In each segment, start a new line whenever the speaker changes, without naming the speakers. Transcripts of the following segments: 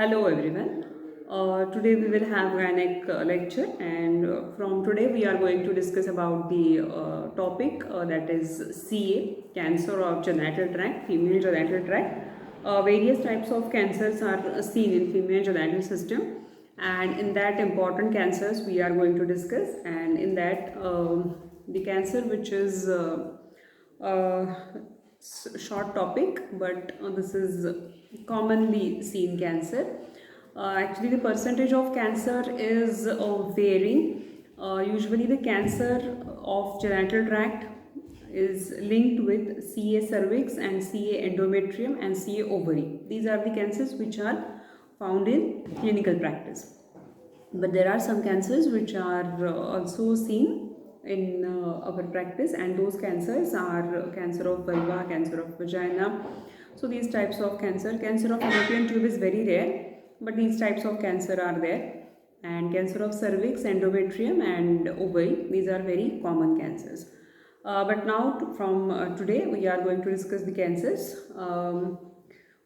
Hello everyone. Today we will have gynec lecture, and from today we are going to discuss about the topic that is CA, cancer of genital tract, female genital tract. Various types of cancers are seen in female genital system, and in that important cancers we are going to discuss, and in that the cancer which is uh, short topic, but this is commonly seen cancer. Actually, the percentage of cancer is varying. Usually, the cancer of genital tract is linked with CA cervix and CA endometrium and CA ovary. These are the cancers which are found in clinical practice. But there are some cancers which are also seen in our practice, and those cancers are cancer of vulva, cancer of vagina. So these types of cancer of fallopian tube is very rare, but these types of cancer are there. And cancer of cervix, endometrium and ovary, these are very common cancers. But now from today we are going to discuss the cancers.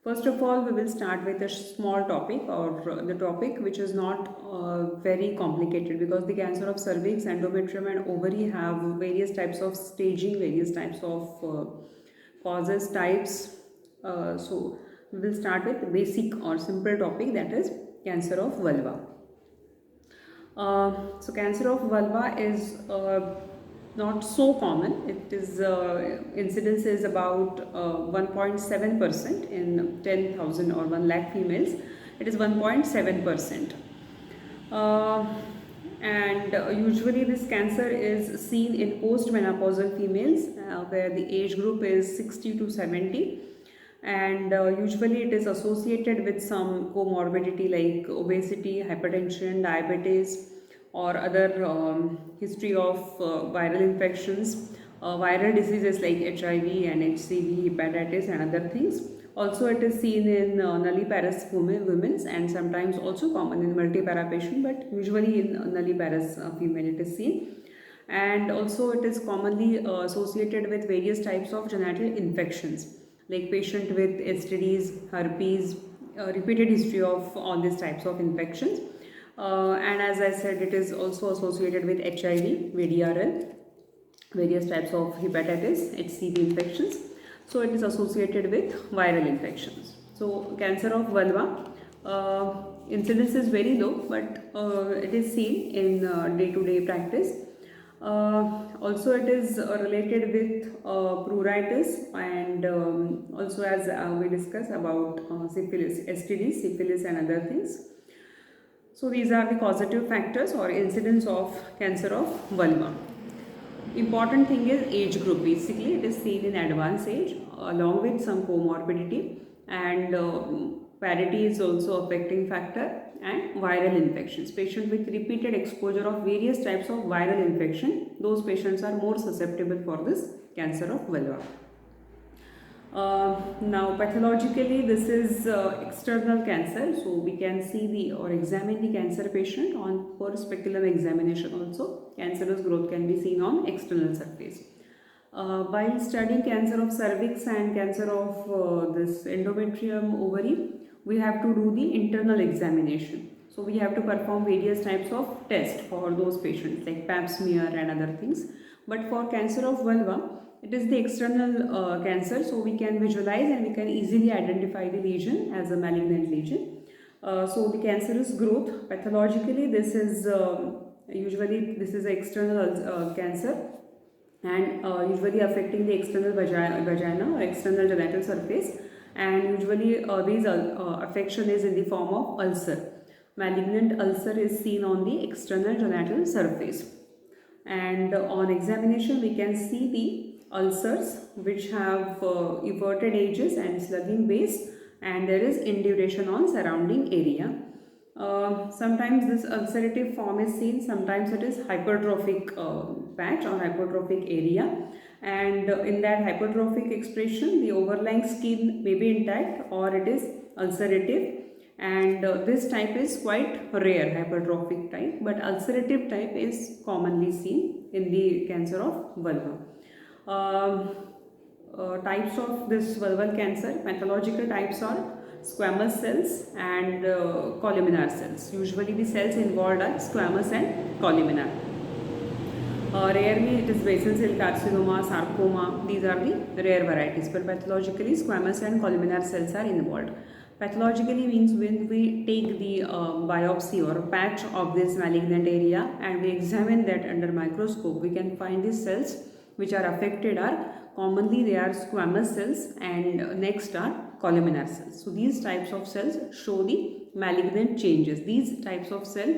First of all, we will start with a small topic, or the topic which is not very complicated, because the cancer of cervix, endometrium and ovary have various types of staging, various types of causes, types. So we will start with basic or simple topic, that is cancer of vulva. So cancer of vulva is not so common. It is incidence is about 1.7% in 10,000 or 1 lakh females. It is 1.7%. And usually this cancer is seen in postmenopausal females, where the age group is 60 to 70, and usually it is associated with some comorbidity like obesity, hypertension, diabetes, or other history of viral infections, viral diseases like HIV and HCV, hepatitis and other things. Also it is seen in nulliparous women, and sometimes also common in multipara patient, but usually in nulliparous female it is seen. And also it is commonly associated with various types of genital infections, like patient with STDs, herpes, repeated history of all these types of infections. And as I said, it is also associated with HIV, VDRL, various types of hepatitis, HCV infections. So it is associated with viral infections. So cancer of vulva, incidence is very low, but it is seen in day-to-day practice. Also it is related with pruritus, and also as we discussed about syphilis, STDs, syphilis and other things. So these are the causative factors or incidence of cancer of vulva. Important thing is age group. Basically it is seen in advanced age along with some comorbidity, and parity is also affecting factor, and viral infections. Patient with repeated exposure of various types of viral infection, those patients are more susceptible for this cancer of vulva. Now pathologically this is external cancer, so we can see the or examine the cancer patient on for speculum examination. Also cancerous growth can be seen on external surface. While studying cancer of cervix and cancer of this endometrium ovary, we have to do the internal examination. So we have to perform various types of tests for those patients like pap smear and other things. But for cancer of vulva, it is the external cancer, so we can visualize and we can easily identify the lesion as a malignant lesion. So the cancerous growth, pathologically this is usually this is external cancer, and usually affecting the external vagina or external genital surface, and usually these affection is in the form of ulcer. Malignant ulcer is seen on the external genital surface, and on examination we can see the ulcers which have everted edges and slugging base, and there is induration on surrounding area. Sometimes this ulcerative form is seen, sometimes it is hypertrophic patch or hypertrophic area, and in that hypertrophic expression the overlying skin may be intact or it is ulcerative, and this type is quite rare, hypertrophic type, but ulcerative type is commonly seen in the cancer of vulva. Types of this vulval cancer, pathological types are squamous cells and columnar cells. Usually the cells involved are squamous and columnar. Rarely it is basal cell carcinoma, sarcoma, these are the rare varieties, but pathologically squamous and columnar cells are involved. Pathologically means when we take the biopsy or a patch of this malignant area and we examine that under microscope, we can find the cells which are affected are commonly they are squamous cells and next are columnar cells. So these types of cells show the malignant changes. These types of cell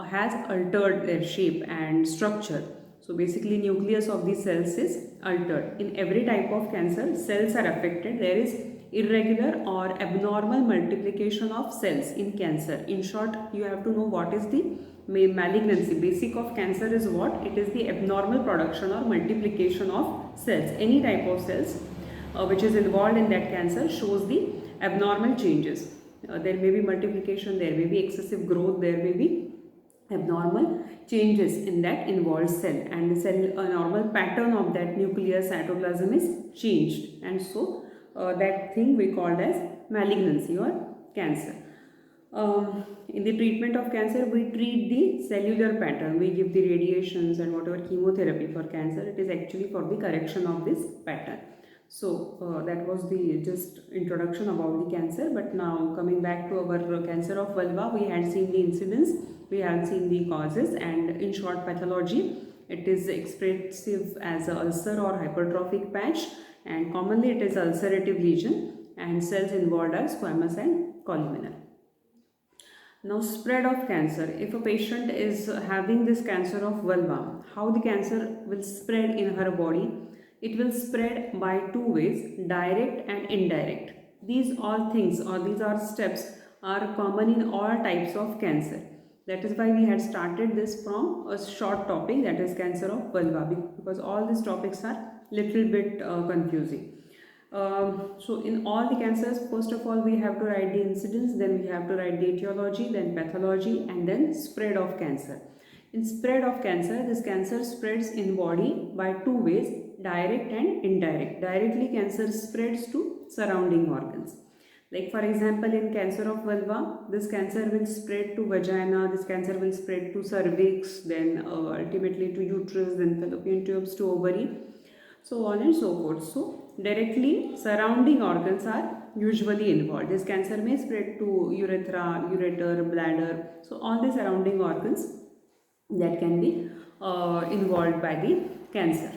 has altered their shape and structure. So basically nucleus of the cells is altered. In every type of cancer, cells are affected. There is irregular or abnormal multiplication of cells in cancer. In short, you have to know what is the malignancy. Basic of cancer is what? It is the abnormal production or multiplication of cells. Any type of cells which is involved in that cancer shows the abnormal changes. There may be multiplication, there may be excessive growth, there may be abnormal changes in that involved cell, and the cell normal pattern of that nucleus cytoplasm is changed, and so that thing we called as malignancy or cancer. In the treatment of cancer, we treat the cellular pattern. We give the radiations and whatever chemotherapy for cancer. It is actually for the correction of this pattern. So that was the just introduction about the cancer. But now coming back to our cancer of vulva, we had seen the incidence, we had seen the causes, and in short pathology, it is expressive as a ulcer or hypertrophic patch, and commonly it is ulcerative lesion, and cells involved are squamous and columnar. Now, spread of cancer. If a patient is having this cancer of vulva, how the cancer will spread in her body? It will spread by two ways, direct and indirect. These all things or these are steps are common in all types of cancer. That is why we had started this from a short topic, that is cancer of vulva, because all these topics are little bit confusing. So in all the cancers, first of all we have to write the incidence, then we have to write the etiology, then pathology, and then spread of cancer. In spread of cancer, this cancer spreads in body by two ways, direct and indirect. Directly cancer spreads to surrounding organs. Like for example, in cancer of vulva, this cancer will spread to vagina, this cancer will spread to cervix, then ultimately to uterus, then fallopian tubes, to ovary, so on and so forth. So directly surrounding organs are usually involved. This cancer may spread to urethra, ureter, bladder, so all the surrounding organs that can be involved by the cancer.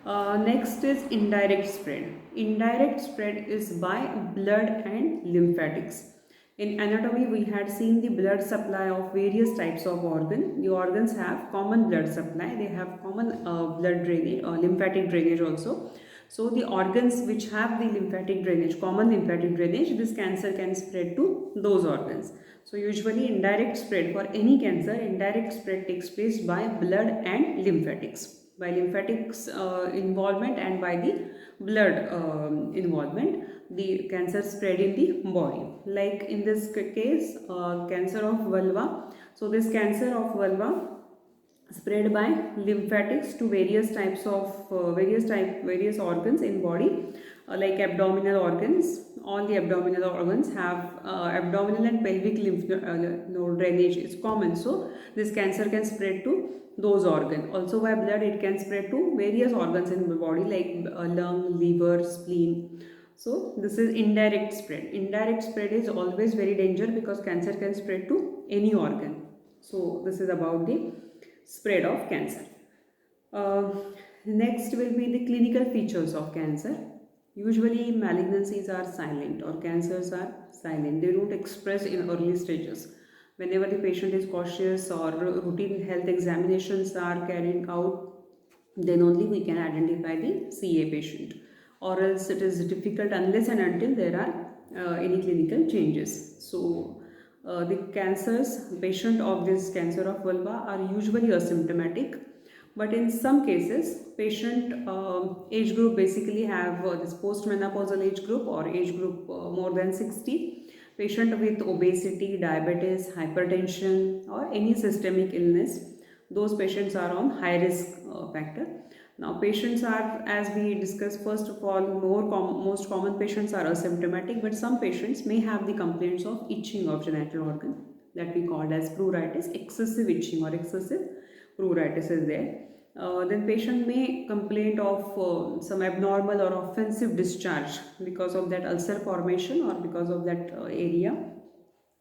Next is indirect spread. Indirect spread is by blood and lymphatics. In anatomy, we had seen the blood supply of various types of organ. The organs have common blood supply. They have common blood drainage or lymphatic drainage also. So the organs which have the lymphatic drainage, common lymphatic drainage, this cancer can spread to those organs. So usually indirect spread for any cancer, indirect spread takes place by blood and lymphatics. By lymphatics involvement and by the blood involvement, the cancer spread in the body. Like in this case, cancer of vulva. So this cancer of vulva spread by lymphatics to various types of various organs in body, like abdominal organs. All the abdominal organs have abdominal and pelvic lymph node drainage is common, so this cancer can spread to those organs. Also by blood it can spread to various organs in the body, like lung, liver, spleen. So this is indirect spread. Indirect spread is always very dangerous because cancer can spread to any organ. So this is about the spread of cancer. Next will be the clinical features of cancer. Usually malignancies are silent or cancers are silent. They don't express in early stages. Whenever the patient is cautious or routine health examinations are carried out, then only we can identify the CA patient, or else it is difficult unless and until there are any clinical changes. So the patient of this cancer of vulva are usually asymptomatic, but in some cases patient age group basically have this postmenopausal age group or age group more than 60, patient with obesity, diabetes, hypertension or any systemic illness. Those patients are on high risk factor. Now, patients are, as we discussed, first of all, most common patients are asymptomatic, but some patients may have the complaints of itching of genital organ that we called as pruritus, excessive itching or excessive pruritus is there. Then patient may complain of some abnormal or offensive discharge because of that ulcer formation or because of that area,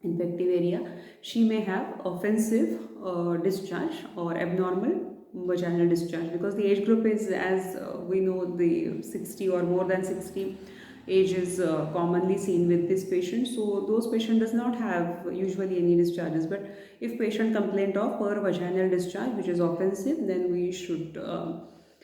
infective area. She may have offensive discharge or abnormal vaginal discharge, because the age group is, as we know, the 60 or more than 60 age is commonly seen with this patient. So those patient does not have usually any discharges, but if patient complaint of per vaginal discharge which is offensive, then we should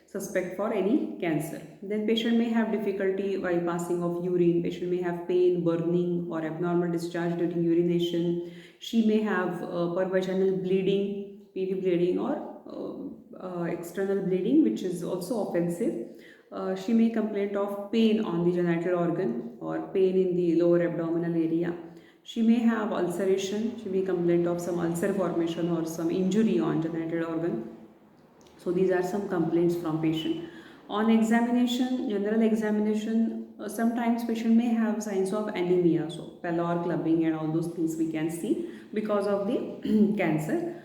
suspect for any cancer. Then patient may have difficulty while passing of urine, patient may have pain, burning or abnormal discharge during urination. She may have per vaginal bleeding, PV bleeding or external bleeding which is also offensive. She may complain of pain on the genital organ or pain in the lower abdominal area. She may have ulceration, she may complain of some ulcer formation or some injury on genital organ. So these are some complaints from patient. On examination, general examination, sometimes patient may have signs of anemia, so pallor, clubbing and all those things we can see because of the cancer.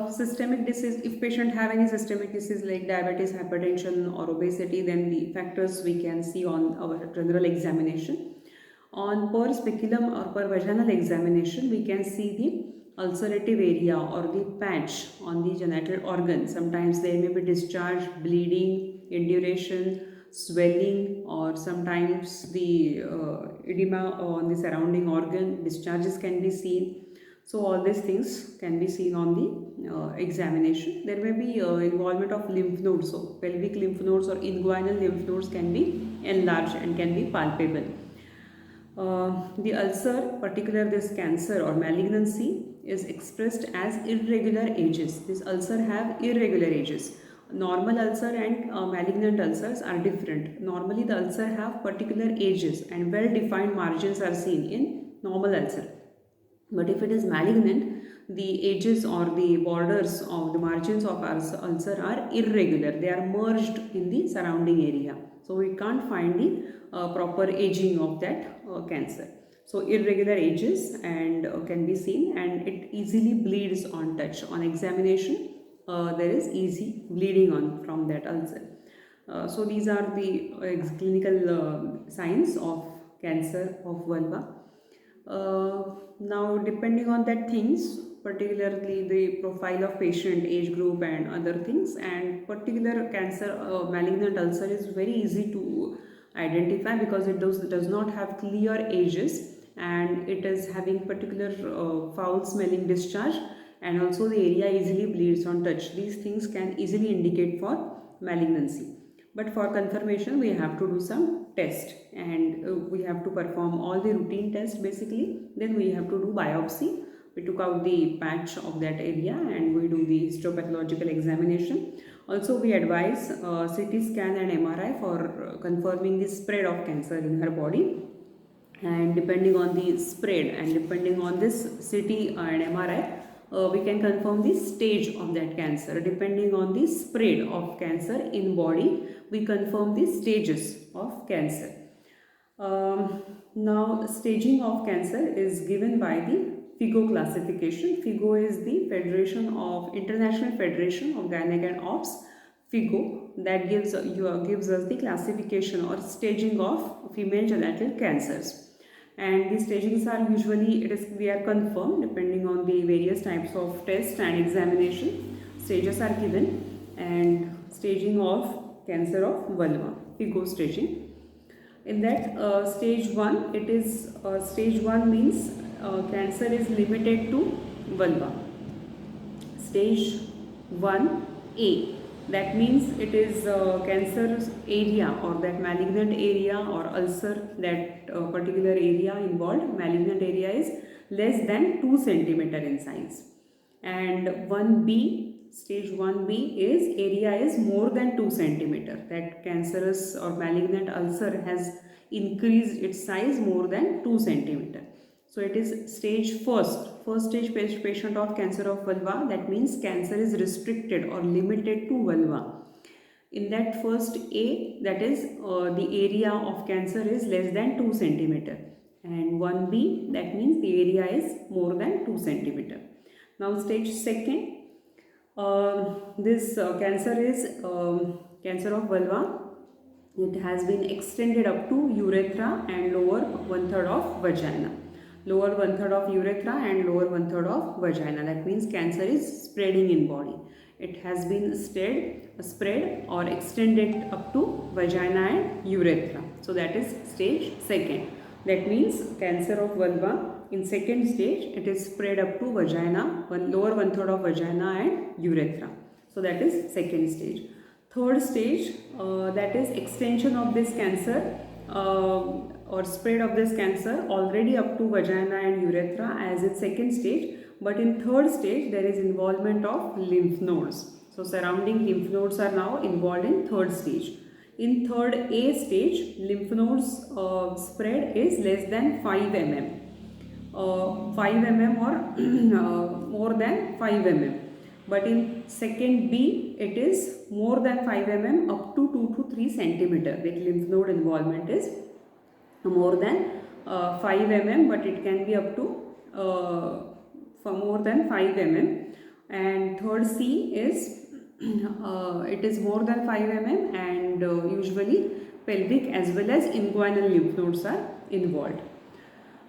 Systemic disease, if patient have any systemic disease like diabetes, hypertension or obesity, then the factors we can see on our general examination. On per speculum or per vaginal examination, we can see the ulcerative area or the patch on the genital organ. Sometimes there may be discharge, bleeding, induration, swelling, or sometimes the edema on the surrounding organ. Discharges can be seen. So all these things can be seen on the examination. There may be involvement of lymph nodes. So pelvic lymph nodes or inguinal lymph nodes can be enlarged and can be palpable. The ulcer, particular this cancer or malignancy, is expressed as irregular ages. This ulcer have irregular ages. Normal ulcer and malignant ulcers are different. Normally the ulcer have particular ages and well-defined margins are seen in normal ulcer. But if it is malignant, the edges or the borders of the margins of ulcer are irregular. They are merged in the surrounding area. So we can't find the proper aging of that cancer. So irregular edges and can be seen, and it easily bleeds on touch. On examination, there is easy bleeding on from that ulcer. So these are the clinical signs of cancer of vulva. Now depending on that things, particularly the profile of patient, age group and other things, and particular cancer, malignant ulcer is very easy to identify because it does not have clear ages and it is having particular foul smelling discharge, and also the area easily bleeds on touch. These things can easily indicate for malignancy. But for confirmation we have to do some test, and we have to perform all the routine tests basically. Then we have to do biopsy. We took out the patch of that area and we do the histopathological examination. Also we advise CT scan and MRI for confirming the spread of cancer in her body. And depending on the spread and depending on this CT and MRI, we can confirm the stage of that cancer. Depending on the spread of cancer in body, we confirm the stages of cancer. Now staging of cancer is given by the FIGO classification. FIGO is the International Federation of Gynec and Obs. FIGO, that gives us the classification or staging of female genital cancers. And these stagings are usually, we are confirmed depending on the various types of tests and examination. Stages are given, and staging of cancer of vulva, FIGO staging. In that stage 1, it is stage 1 means cancer is limited to vulva. Stage 1A, that means it is cancer's area or that malignant area or ulcer, that particular area involved, malignant area is less than 2 centimeter in size. And 1B, stage 1B is area is more than 2 centimeter. That cancerous or malignant ulcer has increased its size more than 2 centimeter. So it is stage first stage patient of cancer of vulva. That means cancer is restricted or limited to vulva. In that first A, that is the area of cancer is less than 2 centimeter, and 1B, that means the area is more than 2 centimeter. Now stage second, this cancer is cancer of vulva. It has been extended up to urethra and lower one third of vagina. Lower one third of urethra and lower one third of vagina. That means cancer is spreading in body. It has been spread or extended up to vagina and urethra. So that is stage second. That means cancer of vulva in second stage, it is spread up to vagina, lower one third of vagina and urethra. So that is second stage. Third stage, that is extension of this cancer or spread of this cancer already up to vagina and urethra as in second stage, but in third stage there is involvement of lymph nodes. So surrounding lymph nodes are now involved in third stage. In third A stage, lymph nodes spread is less than 5 mm. 5 mm or more than 5 mm. But in second B, it is more than 5 mm up to 2 to 3 centimeter. The lymph node involvement is more than 5 mm, but it can be up to for more than 5 mm. And third C is it is more than 5 mm, and usually pelvic as well as inguinal lymph nodes are involved.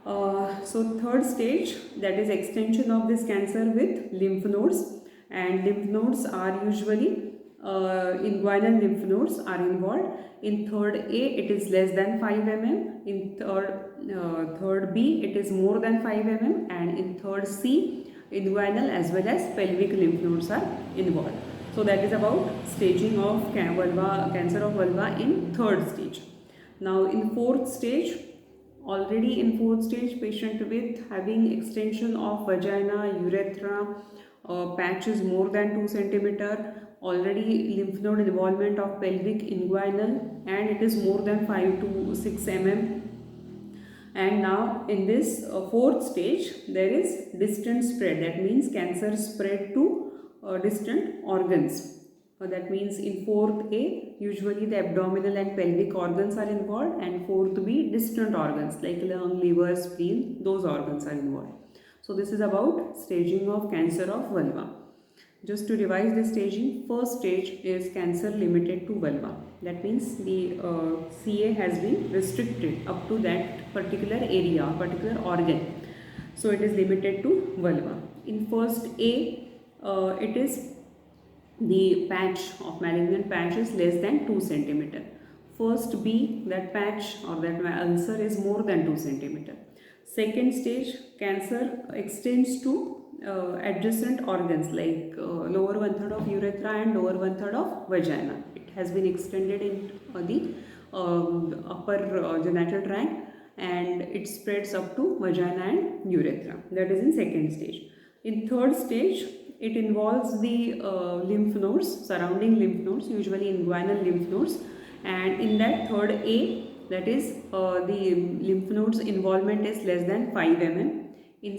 So third stage, that is extension of this cancer with lymph nodes, and lymph nodes are usually inguinal lymph nodes are involved. In third A, it is less than 5 mm. In third B, it is more than 5 mm, and in third C, inguinal as well as pelvic lymph nodes are involved. So that is about staging of cancer of vulva in third stage. Now in fourth stage, already in fourth stage, patient with having extension of vagina, urethra, patches more than 2 centimeter, already lymph node involvement of pelvic, inguinal, and it is more than 5 to 6 mm. And now in this fourth stage, there is distant spread. That means cancer spread to distant organs. That means in fourth A, usually the abdominal and pelvic organs are involved, and fourth B, distant organs like lung, liver, spleen, those organs are involved. So this is about staging of cancer of vulva. Just to revise the staging, first stage is cancer limited to vulva. That means the CA has been restricted up to that particular area, particular organ. So it is limited to vulva. In first A, it is the patch of malignant patch is less than 2 centimeter. First B, that patch or that ulcer is more than 2 centimeter. Second stage, cancer extends to adjacent organs like lower one third of urethra and lower one third of vagina. It has been extended in the upper genital tract, and it spreads up to vagina and urethra. That is in second stage. In third stage, it involves the lymph nodes, surrounding lymph nodes, usually inguinal lymph nodes, and in that third A, that is the lymph nodes involvement is less than 5 mm. In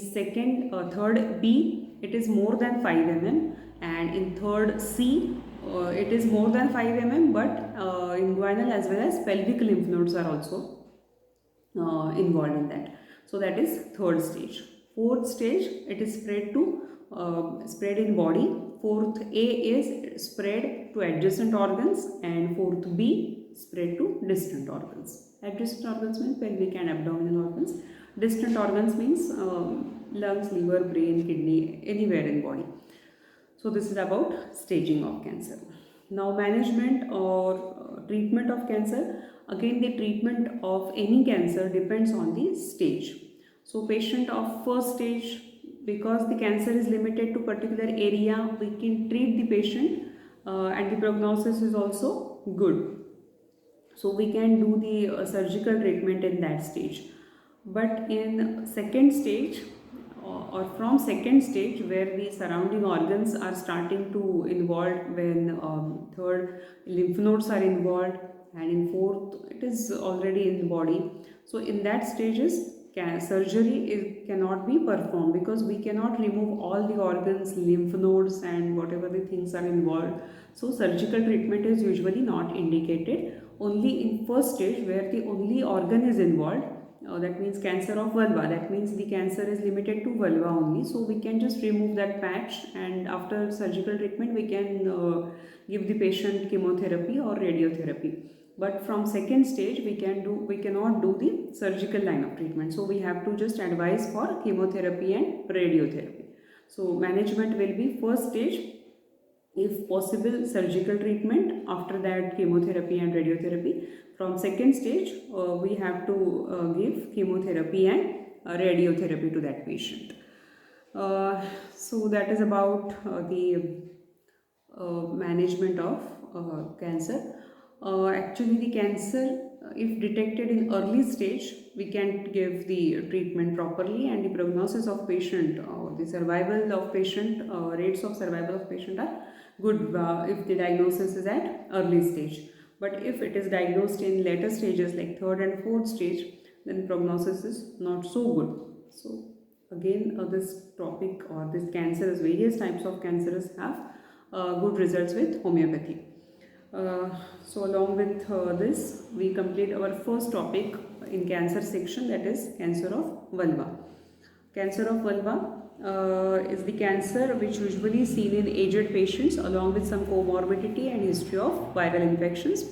third B, it is more than 5 mm, and in third C, it is more than 5 mm, but inguinal as well as pelvic lymph nodes are also involved in that. So that is third stage. Fourth stage, it is spread in body. Fourth A is spread to adjacent organs, and fourth B spread to distant organs. Adjacent organs means pelvic and abdominal organs. Distant organs means lungs, liver, brain, kidney, anywhere in body. So this is about staging of cancer. Now management or treatment of cancer. Again, the treatment of any cancer depends on the stage. So patient of first stage, because the cancer is limited to particular area, we can treat the patient and the prognosis is also good. So we can do the surgical treatment in that stage. But in second stage or from second stage, where the surrounding organs are starting to involve, when third lymph nodes are involved, and in fourth it is already in the body. So in that stages, surgery cannot be performed because we cannot remove all the organs, lymph nodes, and whatever the things are involved. So surgical treatment is usually not indicated. Only in first stage where the only organ is involved, that means cancer of vulva, that means the cancer is limited to vulva only, so we can just remove that patch, and after surgical treatment we can give the patient chemotherapy or radiotherapy. But from second stage we cannot do the surgical line of treatment, so we have to just advise for chemotherapy and radiotherapy. So management will be first stage, if possible surgical treatment, after that chemotherapy and radiotherapy. From second stage we have to give chemotherapy and radiotherapy to that patient. So that is about the management of cancer. Actually the cancer, if detected in early stage, we can give the treatment properly, and the prognosis of patient, the survival of patient, rates of survival of patient are good if the diagnosis is at early stage. But if it is diagnosed in later stages like third and fourth stage, then prognosis is not so good. So again this topic, or this cancers, various types of cancers have good results with homeopathy. So along with this, we complete our first topic in cancer section, that is cancer of vulva. Cancer of vulva is the cancer which usually seen in aged patients along with some comorbidity and history of viral infections.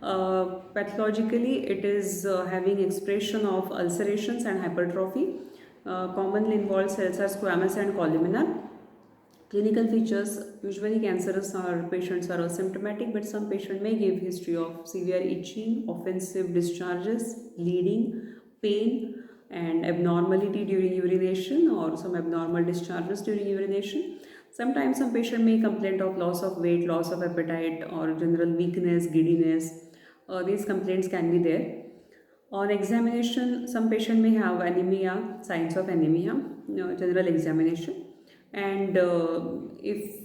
Pathologically, it is having expression of ulcerations and hypertrophy. Commonly involved cells are squamous and columnar. Clinical features, usually cancerous patients are asymptomatic, but some patient may give history of severe itching, offensive discharges, bleeding, pain, and abnormality during urination, or some abnormal discharges during urination. Sometimes some patient may complain of loss of weight, loss of appetite, or general weakness, giddiness. These complaints can be there. On examination, some patient may have anemia, signs of anemia, general examination. And if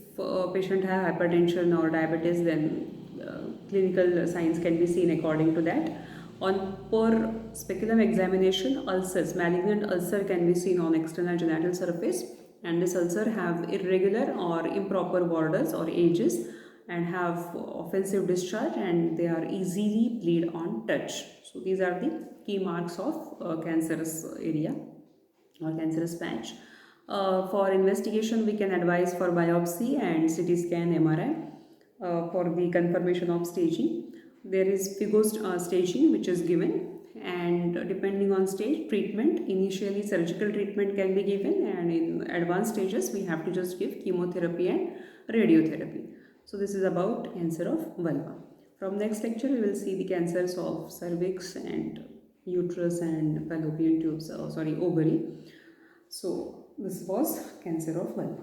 patient have hypertension or diabetes, then clinical signs can be seen according to that. On per speculum examination, ulcers, malignant ulcer can be seen on external genital surface, and this ulcer have irregular or improper borders or edges, and have offensive discharge, and they are easily bleed on touch. So these are the key marks of cancerous area or cancerous patch. For investigation, we can advise for biopsy and CT scan, MRI for the confirmation of staging. There is FIGO staging which is given, and depending on stage, treatment, initially surgical treatment can be given, and in advanced stages we have to just give chemotherapy and radiotherapy. So this is about cancer of vulva. From next lecture we will see the cancers of cervix and uterus and fallopian tubes, ovary. So this was cancer of vulva.